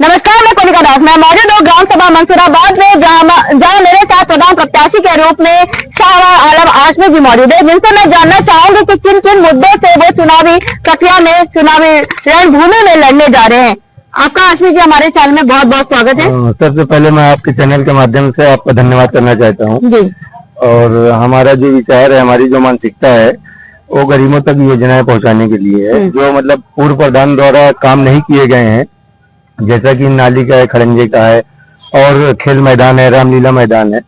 नमस्कार, मैं कोनिका दास। मैं मौजूद हूँ ग्राम सभा मंसूराबाद में, जहाँ मेरे साथ प्रधान प्रत्याशी के रूप में शाह आलम हाशमी जी मौजूद है, जिनसे मैं जानना चाहूंगी कि किन किन मुद्दों से वो चुनावी प्रक्रिया में, चुनावी रणभूमि में लड़ने जा रहे हैं। आपका हाशमी जी हमारे चैनल में बहुत बहुत स्वागत है। सबसे पहले मैं आपके चैनल के माध्यम से आपका धन्यवाद करना चाहता हूँ जी। और हमारा जो विचार है, हमारी जो मानसिकता है, वो गरीबों तक योजनाएं पहुंचाने के लिए है। जो मतलब पूर्व प्रधान द्वारा काम नहीं किए गए हैं, जैसा कि नाली का है, खड़ंजे का है, और खेल मैदान है, रामलीला मैदान है,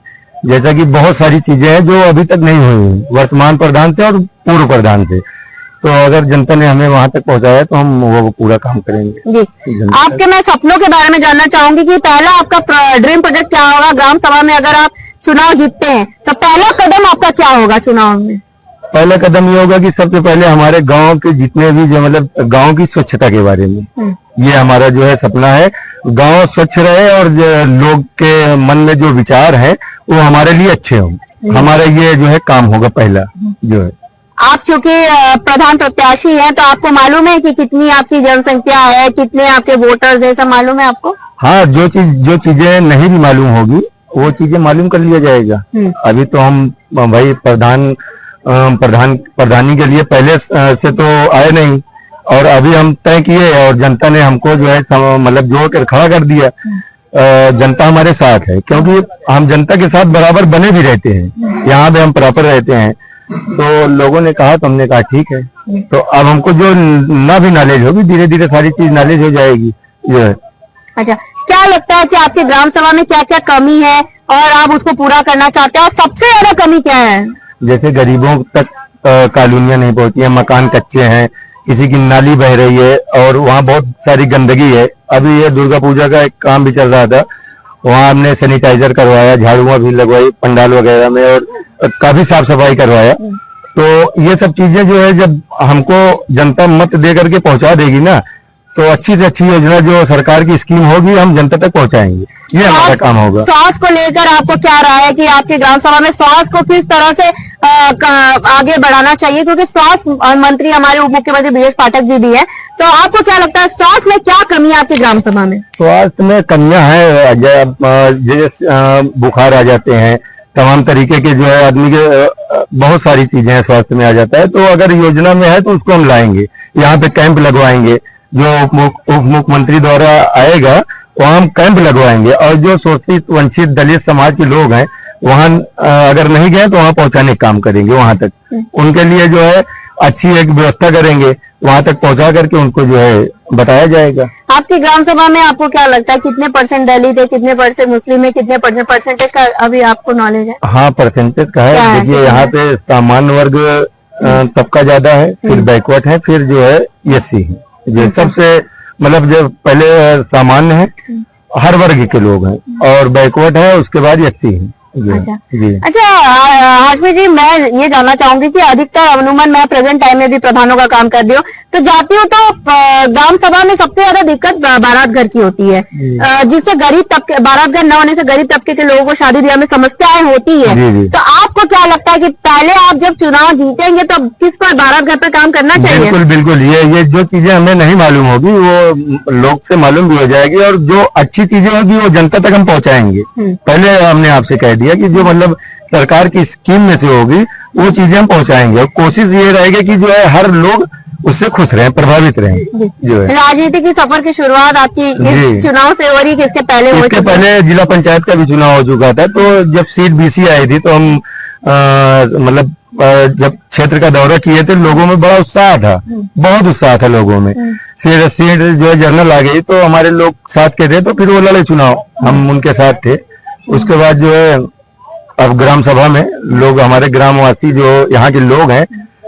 जैसा कि बहुत सारी चीजें हैं जो अभी तक नहीं हुई वर्तमान प्रधान से और पूर्व प्रधान से। तो अगर जनता ने हमें वहां तक पहुंचाया तो हम वो पूरा काम करेंगे जी। आपके मैं सपनों के बारे में जानना चाहूंगी कि पहला आपका ड्रीम प्रोजेक्ट क्या होगा ग्राम सभा में? अगर आप चुनाव जीतते हैं तो पहला कदम आपका क्या होगा चुनाव में? पहला कदम ये होगा कि सबसे पहले हमारे गांव के जितने भी जो मतलब गांव की स्वच्छता के बारे में, ये हमारा जो है सपना है। गांव स्वच्छ रहे और लोग के मन में जो विचार है वो हमारे लिए अच्छे हों। हमारा ये जो है काम होगा पहला जो है। आप चूंकि प्रधान प्रत्याशी हैं तो आपको मालूम है कि कितनी आपकी जनसंख्या है, कितने आपके वोटर्स है, सब मालूम है आपको? हाँ, जो चीजें नहीं भी मालूम होगी वो चीजें मालूम कर लिया जाएगा। अभी तो हम भाई प्रधानी के लिए पहले से तो आए नहीं, और अभी हम तय किए और जनता ने हमको जो है मतलब जोड़ कर खड़ा कर दिया। जनता हमारे साथ है, क्योंकि हम जनता के साथ बराबर बने भी रहते हैं, यहाँ भी हम प्रॉपर रहते हैं। तो लोगों ने कहा तो हमने कहा ठीक है। तो अब हमको जो ना भी नॉलेज होगी, धीरे धीरे सारी चीज नॉलेज हो जाएगी जो है। अच्छा, क्या लगता है कि आपकी ग्राम सभा में क्या क्या कमी है और आप उसको पूरा करना चाहते हैं, और सबसे ज्यादा कमी क्या है? जैसे गरीबों तक कॉलोनियां नहीं पहुंची है, मकान कच्चे हैं, किसी की नाली बह रही है और वहाँ बहुत सारी गंदगी है। अभी ये दुर्गा पूजा का एक काम भी चल रहा था, वहाँ हमने सैनिटाइजर करवाया, झाड़ुआ भी लगवाई पंडाल वगैरह में, और काफी साफ सफाई करवाया। तो ये सब चीजें जो है जब हमको जनता मत दे करके पहुंचा देगी ना, तो अच्छी से अच्छी योजना जो सरकार की स्कीम होगी हम जनता तक पहुंचाएंगे। ये हमारा काम होगा। स्वास्थ्य को लेकर आपको क्या राय है कि आपकी ग्राम सभा में स्वास्थ्य को किस तरह से आगे बढ़ाना चाहिए? क्योंकि स्वास्थ्य मंत्री हमारे उप मुख्यमंत्री बी एस पाठक जी भी है, तो आपको क्या लगता है स्वास्थ्य में क्या कमी है आपकी ग्राम सभा में? स्वास्थ्य में कमियां हैं, जैसे बुखार आ जाते हैं, तमाम तरीके के जो है आदमी के बहुत सारी चीजें हैं स्वास्थ्य में आ जाता है। तो अगर योजना में है तो उसको हम लाएंगे, यहाँ पे कैंप लगवाएंगे, जो उप मुख्यमंत्री द्वारा आएगा वहाँ हम कैंप लगवाएंगे। और जो शोषित वंचित दलित समाज के लोग हैं वहाँ अगर नहीं गए तो वहाँ पहुँचाने का काम करेंगे, वहाँ तक उनके लिए जो है अच्छी एक व्यवस्था करेंगे, वहाँ तक पहुँचा करके उनको जो है बताया जाएगा। आपकी ग्राम सभा में आपको क्या लगता है कितने परसेंट दलित है, कितने परसेंट मुस्लिम है, कितने परसेंटेज का अभी आपको नॉलेज है? हाँ, परसेंटेज का है। देखिए यहाँ पे सामान्य वर्ग तबका ज्यादा है, फिर बैकवर्ड है, फिर जो है एससी है। जो सबसे मतलब जो पहले सामान्य है, हर वर्ग के लोग हैं, और बैकवर्ड है, उसके बाद एससी है। अच्छा हाशमी जी, मैं ये जानना चाहूंगी कि अधिकतर अनुमान मैं प्रेजेंट टाइम में भी प्रधानों का काम कर रही हूँ, तो जाती हूँ तो ग्राम सभा में सबसे ज्यादा दिक्कत बारात घर की होती है, जिससे गरीब तबके, बारात घर न होने से गरीब तबके के लोगों को शादी ब्याह में समस्याएं होती है। तो आपको क्या लगता है कि पहले आप जब चुनाव जीतेंगे तो किस पर बारात घर पर काम करना चाहिए? बिल्कुल बिल्कुल, ये जो चीजें हमें नहीं मालूम होगी वो लोग से मालूम भी हो जाएगी, और जो अच्छी चीजें होगी वो जनता तक हम पहुँचाएंगे। पहले हमने आपसे कह दिया कि जो मतलब सरकार की स्कीम में से होगी वो चीजें हम पहुंचाएंगे, और कोशिश ये रहेगी कि जो है हर लोग उससे खुश रहें, प्रभावित रहें। जो है राजनीति की सफर की शुरुआत आपकी इस चुनाव से हो रही है, इसके पहले हो? इसके पहले जिला पंचायत का भी चुनाव हो चुका था। तो जब सीट बीसी आई थी तो हम मतलब जब क्षेत्र का दौरा किए थे, लोगों में बड़ा उत्साह था, बहुत उत्साह था लोगों में। फिर सीट जो है जनरल आ गई तो हमारे लोग साथ के थे, तो फिर वो लड़े चुनाव, हम उनके साथ थे। उसके बाद जो है अब ग्राम सभा में लोग, हमारे ग्रामवासी जो यहाँ के लोग हैं,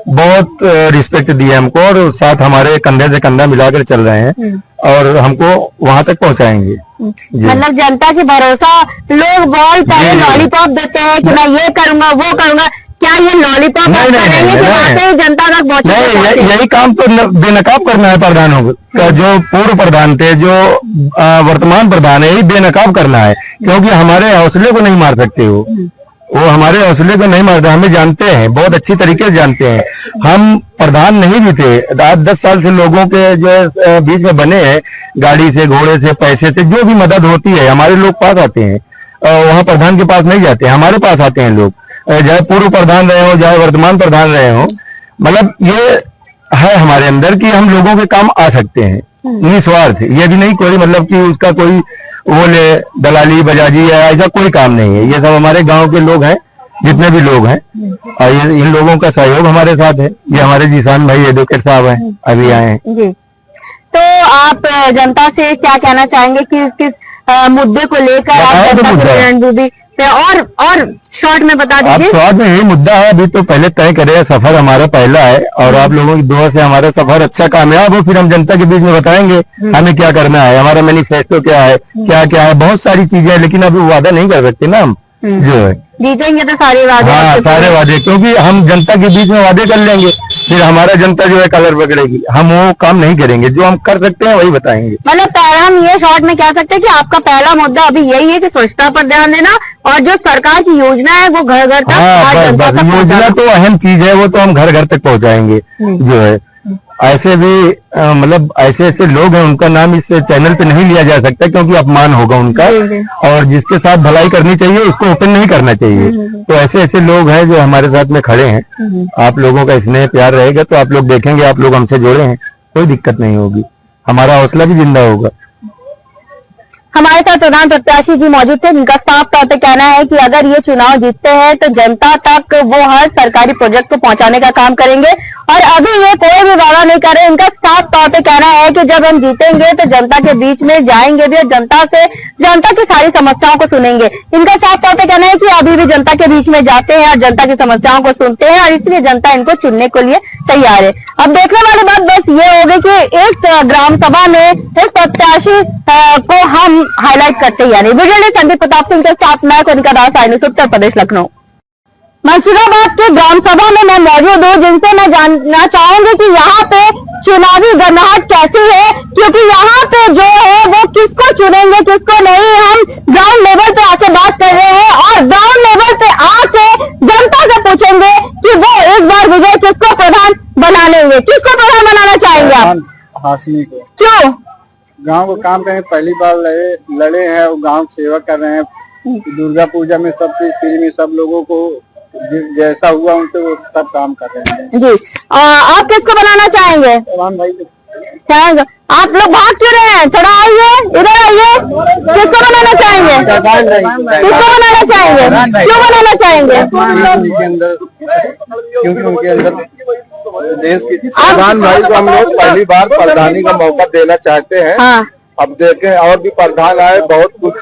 बहुत रिस्पेक्ट दिए हमको, और साथ हमारे कंधे से कंधा मिलाकर चल रहे हैं, और हमको वहाँ तक पहुँचाएंगे। मतलब जनता की भरोसा, लोग बॉल पहले लॉलीपॉप देते हैं कि मैं ये करूंगा वो करूंगा, क्या ये लॉलीपॉप जनता तक पहुँचे? यही काम तो बेनकाब करना है प्रधानों का। जो पूर्व प्रधान थे, जो वर्तमान प्रधान है, यही बेनकाब करना है, क्योंकि हमारे हौसले को नहीं मार सकते वो हमारे हौसले को नहीं मारते, हमें जानते हैं, बहुत अच्छी तरीके से जानते हैं। हम प्रधान नहीं भी थे, 8-10 साल से लोगों के जो बीच में बने हैं, गाड़ी से, घोड़े से, पैसे से, जो भी मदद होती है हमारे लोग पास आते हैं। वहाँ प्रधान के पास नहीं जाते, हमारे पास आते हैं लोग, चाहे पूर्व प्रधान रहे हो, चाहे वर्तमान प्रधान रहे हो। मतलब ये है हमारे अंदर कि हम लोगों के काम आ सकते हैं निस्वार्थ। ये भी नहीं कोई मतलब कि उसका कोई वो ले दलाली बजाजी या ऐसा कोई काम नहीं है। ये सब हमारे गांव के लोग हैं, जितने भी लोग हैं, और इन लोगों का सहयोग हमारे साथ है। ये हमारे जिसान भाई एडवोकेट साहब हैं, अभी आए हैं जी। तो आप जनता से क्या कहना चाहेंगे कि किस मुद्दे को लेकर आप जनता की रणनीति पे और शॉर्ट में बता दीजिए। आप शॉर्ट में यही मुद्दा है, अभी तो पहले तय करें, सफर हमारा पहला है और आप लोगों की दुआ से हमारा सफर अच्छा कामयाब हो, फिर हम जनता के बीच में बताएंगे हमें क्या करना है, हमारा मैनिफेस्टो क्या है, क्या क्या है, बहुत सारी चीजें हैं, लेकिन अभी वादा नहीं कर सकते ना हम जो है। जीतेंगे तो सारे वादे, हाँ सारे वादे, क्योंकि हम जनता के बीच में वादे कर लेंगे, फिर हमारा जनता जो है कलर पकड़ेगी, हम वो काम नहीं करेंगे, जो हम कर सकते हैं वही बताएंगे। मतलब हम ये शॉर्ट में कह सकते हैं कि आपका पहला मुद्दा अभी यही है कि स्वच्छता पर ध्यान देना और जो सरकार की योजना है वो घर घर तक, हाँ बस योजना तो अहम चीज है, वो तो हम घर घर तक पहुंचाएंगे जो है। ऐसे भी मतलब ऐसे ऐसे लोग हैं, उनका नाम इस चैनल पे नहीं लिया जा सकता क्योंकि अपमान होगा उनका, और जिसके साथ भलाई करनी चाहिए उसको ओपन नहीं करना चाहिए। तो ऐसे ऐसे लोग हैं जो हमारे साथ में खड़े हैं। आप लोगों का स्नेह प्यार रहेगा तो आप लोग देखेंगे, आप लोग हमसे जुड़े हैं, कोई दिक्कत नहीं होगी, हमारा हौसला भी जिंदा होगा। हमारे साथ प्रधान प्रत्याशी जी मौजूद थे, जिनका साफ तौर पे कहना है कि अगर ये चुनाव जीतते हैं तो जनता तक वो हर सरकारी प्रोजेक्ट को पहुंचाने का काम करेंगे। और अभी ये कोई भी वादा नहीं कर रहे, इनका साफ तौर पे कहना है कि जब हम जीतेंगे तो जनता के बीच में जाएंगे भी और जनता की सारी समस्याओं को सुनेंगे। इनका साफ तौर पे कहना है कि अभी भी जनता के बीच में जाते हैं और जनता की समस्याओं को सुनते हैं और इसलिए जनता इनको चुनने के लिए तैयार है। अब देखने वाली बात बस ये होगी कि इस ग्राम सभा में इस प्रत्याशी को हम हाईलाइट करते हैं। वीडियो संदीप प्रताप सिंह के साथ मैं कनिका दास, आई न्यूज़, उत्तर प्रदेश, लखनऊ। मुर्शिदाबाद के ग्राम सभा में मैं मौजूद हूँ, जिनसे मैं जानना चाहूंगी कि यहाँ पे चुनावी गर्माहट कैसी है, क्योंकि यहाँ पे जो है वो किसको चुनेंगे किसको नहीं। हम ग्राउंड लेवल पे आके बात कर रहे हैं और ग्राउंड लेवल पे आके जनता से पूछेंगे कि वो इस बार विजय किसको प्रधान बना लेंगे, किसको प्रधान बनाना चाहेंगे आप? हाशमी को। क्यों? गांव को काम करें, पहली बार लड़े हैं और गांव सेवा कर रहे हैं। दुर्गा पूजा में सब चीज फ्री में, सब लोगों को जैसा हुआ उनसे वो सब काम कर रहे हैं जी। आप किसको बनाना चाहेंगे? प्रधान भाई चाहेंगे। आप लोग भाग क्यों रहे हैं? थोड़ा आइए, इधर आइए। किसको बनाना चाहेंगे? किसको बनाना चाहेंगे? क्यों बनाना चाहेंगे? उनके अंदर, क्योंकि उनके अंदर देश की प्रधान भाई को हम लोग पहली बार प्रधानी का मौका देना चाहते हैं। हाँ। अब देखें और भी प्रधान आए, बहुत कुछ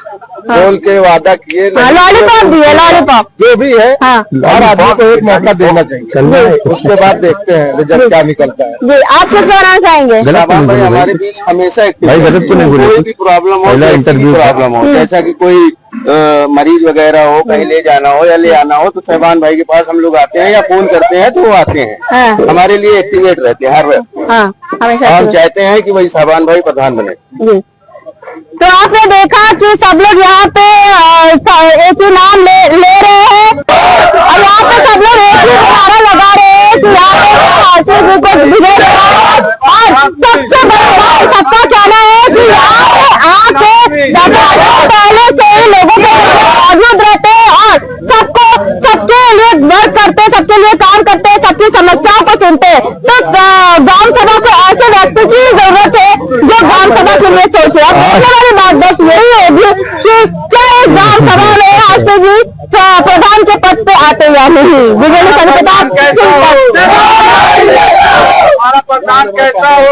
बोल के वादा किए, लॉलीपॉप दिए, लॉलीपॉप जो भी है हाँ। हर आदमी को एक मौका देना चाहिए, उसके बाद देखते हैं रिजल्ट क्या निकलता है। जी। आप किसको बनाना चाहेंगे? शाबान भाई हमारे बीच हमेशा भाई गलत तो नहीं बोले, कोई भी प्रॉब्लम हो, जैसी भी प्रॉब्लम हो, जैसा कि कोई मरीज वगैरह हो, कहीं ले जाना हो या ले आना हो, तो शहबान भाई के पास हम लोग आते हैं या फोन करते हैं तो वो आते हैं। हाँ। हमारे लिए एक्टिवेट रहते हैं हर वक्त। हाँ, हमेशा हम चाहते हैं कि वही शहबान भाई प्रधान बने। जी। तो आपने देखा कि सब लोग यहाँ पे एक ही नाम ले रहे हैं और यहाँ पे सब लोग एक ही नारा लगा रहे हैं कि यहाँ पे हासिल को विजय दिलाओ। और सबसे बड़ी बात सबका कहना है कि यहाँ पे आके पहले से ही लोगों के मौजूद रहते हैं और सबके लिए वर्क करते, सबके लिए काम करते, सबकी समस्याओं को सुनते हैं। तो ग्राम सभा को ऐसे व्यक्ति की जरूरत है जो ग्राम सभा के लिए सोचे। अब देखने वाली बात बस यही होगी कि क्या इस ग्राम सभा में हाशमी जी प्रधान के पद पे आते या नहीं। विजय हमारा प्रधान कैसा हो।